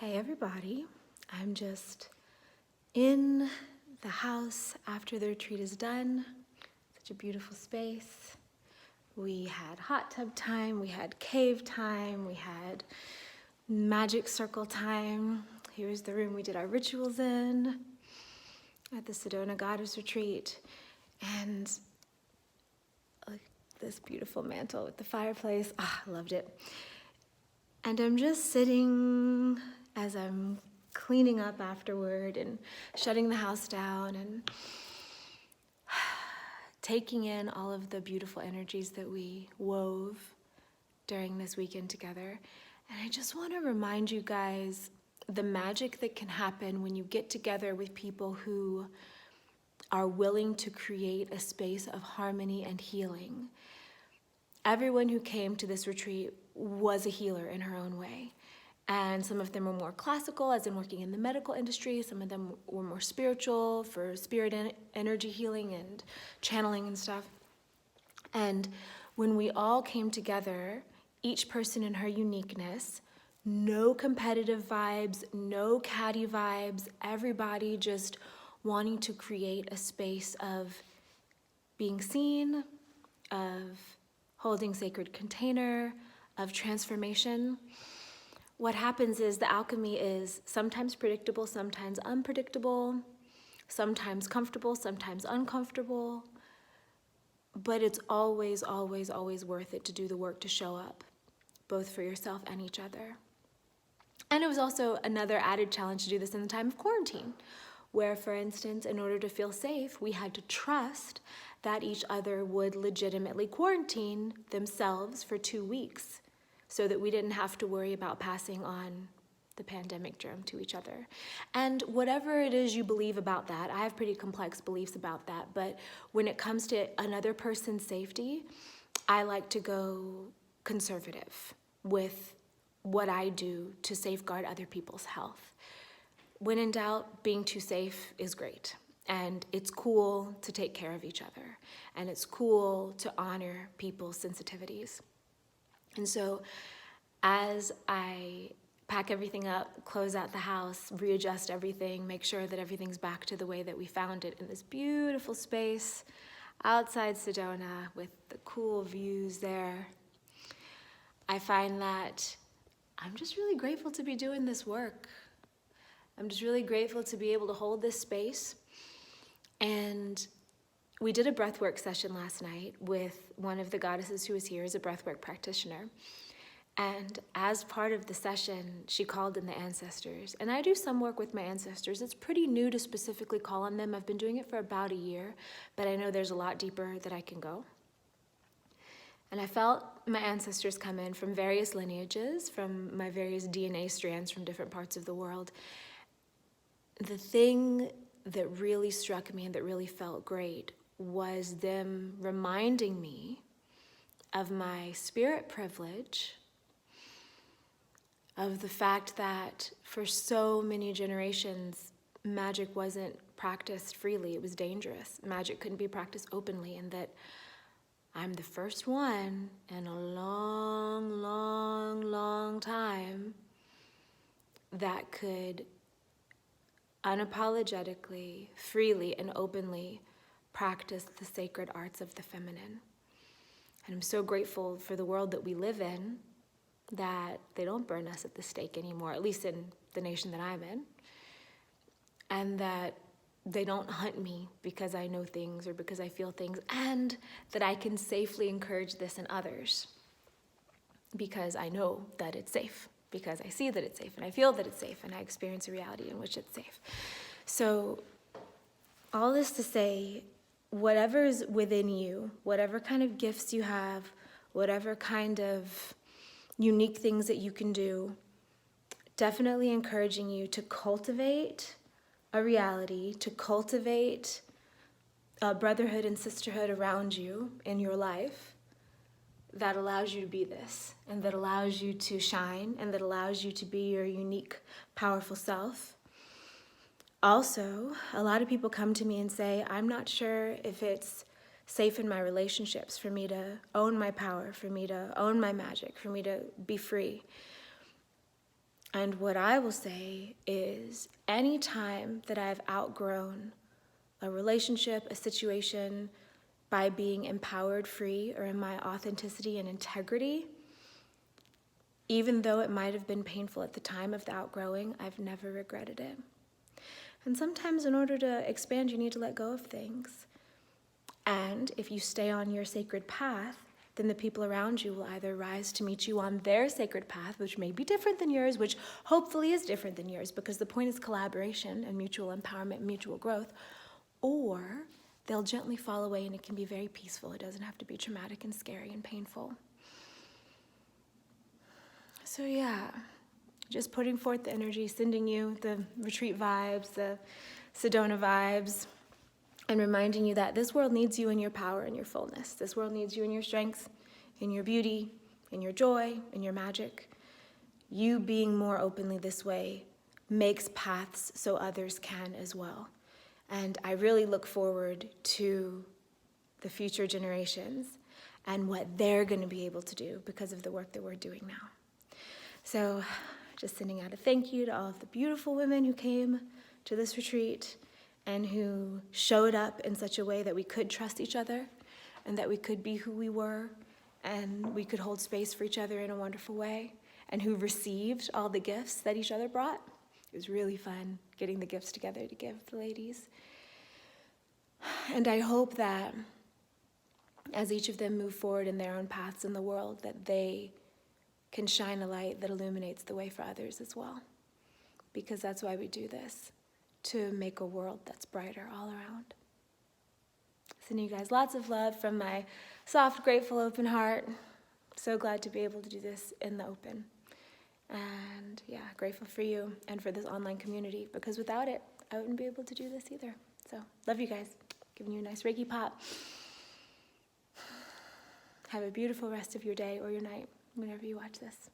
Hey everybody, I'm just in the house after the retreat is done. Such a beautiful space. We had hot tub time, we had cave time, we had magic circle time. Here's the room we did our rituals in at the Sedona Goddess Retreat. And like this beautiful mantle with the fireplace. I loved it. And I'm just sitting as I'm cleaning up afterward and shutting the house down and taking in all of the beautiful energies that we wove during this weekend together. And I just want to remind you guys the magic that can happen when you get together with people who are willing to create a space of harmony and healing. Everyone who came to this retreat was a healer in her own way. And some of them were more classical, as in working in the medical industry. Some of them were more spiritual, for spirit energy healing and channeling and stuff. And when we all came together, each person in her uniqueness, no competitive vibes, no catty vibes, everybody just wanting to create a space of being seen, of holding sacred container, of transformation. What happens is the alchemy is sometimes predictable, sometimes unpredictable, sometimes comfortable, sometimes uncomfortable, but it's always, always, always worth it to do the work to show up, both for yourself and each other. And it was also another added challenge to do this in the time of quarantine, where, for instance, in order to feel safe, we had to trust that each other would legitimately quarantine themselves for 2 weeks, so that we didn't have to worry about passing on the pandemic germ to each other. And whatever it is you believe about that, I have pretty complex beliefs about that, but when it comes to another person's safety, I like to go conservative with what I do to safeguard other people's health. When in doubt, being too safe is great. And it's cool to take care of each other. And it's cool to honor people's sensitivities. And so as I pack everything up, close out the house, readjust everything, make sure that everything's back to the way that we found it in this beautiful space outside Sedona with the cool views there, I find that I'm just really grateful to be doing this work. I'm just really grateful to be able to hold this space. And we did a breathwork session last night with one of the goddesses who was here as a breathwork practitioner. And as part of the session, she called in the ancestors. And I do some work with my ancestors. It's pretty new to specifically call on them. I've been doing it for about a year, but I know there's a lot deeper that I can go. And I felt my ancestors come in from various lineages, from my various DNA strands from different parts of the world. The thing that really struck me and that really felt great was them reminding me of my spirit privilege, of the fact that for so many generations, magic wasn't practiced freely. It was dangerous. Magic couldn't be practiced openly, and that I'm the first one in a long, long, long time that could unapologetically, freely, and openly practice the sacred arts of the feminine. And I'm so grateful for the world that we live in, that they don't burn us at the stake anymore, at least in the nation that I'm in, and that they don't hunt me because I know things or because I feel things, and that I can safely encourage this in others because I know that it's safe, because I see that it's safe, and I feel that it's safe, and I experience a reality in which it's safe. So all this to say, whatever is within you, whatever kind of gifts you have, whatever kind of unique things that you can do, definitely encouraging you to cultivate a reality, to cultivate a brotherhood and sisterhood around you in your life that allows you to be this, and that allows you to shine, and that allows you to be your unique, powerful self. Also, a lot of people come to me and say, I'm not sure if it's safe in my relationships for me to own my power, for me to own my magic, for me to be free. And what I will say is any time that I've outgrown a relationship, a situation, by being empowered, free, or in my authenticity and integrity, even though it might have been painful at the time of the outgrowing, I've never regretted it. And sometimes in order to expand, you need to let go of things. And if you stay on your sacred path, then the people around you will either rise to meet you on their sacred path, which may be different than yours, which hopefully is different than yours, because the point is collaboration and mutual empowerment, mutual growth, or they'll gently fall away and it can be very peaceful. It doesn't have to be traumatic and scary and painful. So yeah, just putting forth the energy, sending you the retreat vibes, the Sedona vibes, and reminding you that this world needs you in your power and your fullness. This world needs you in your strength, in your beauty, in your joy, in your magic. You being more openly this way makes paths so others can as well. And I really look forward to the future generations and what they're going to be able to do because of the work that we're doing now. So just sending out a thank you to all of the beautiful women who came to this retreat and who showed up in such a way that we could trust each other and that we could be who we were and we could hold space for each other in a wonderful way, and who received all the gifts that each other brought. It was really fun getting the gifts together to give the ladies. And I hope that as each of them move forward in their own paths in the world, that they can shine a light that illuminates the way for others as well. Because that's why we do this, to make a world that's brighter all around. Sending you guys lots of love from my soft, grateful, open heart. So glad to be able to do this in the open. And yeah, grateful for you and for this online community, because without it, I wouldn't be able to do this either. So love you guys. Giving you a nice Reiki pop. Have a beautiful rest of your day or your night, whenever you watch this.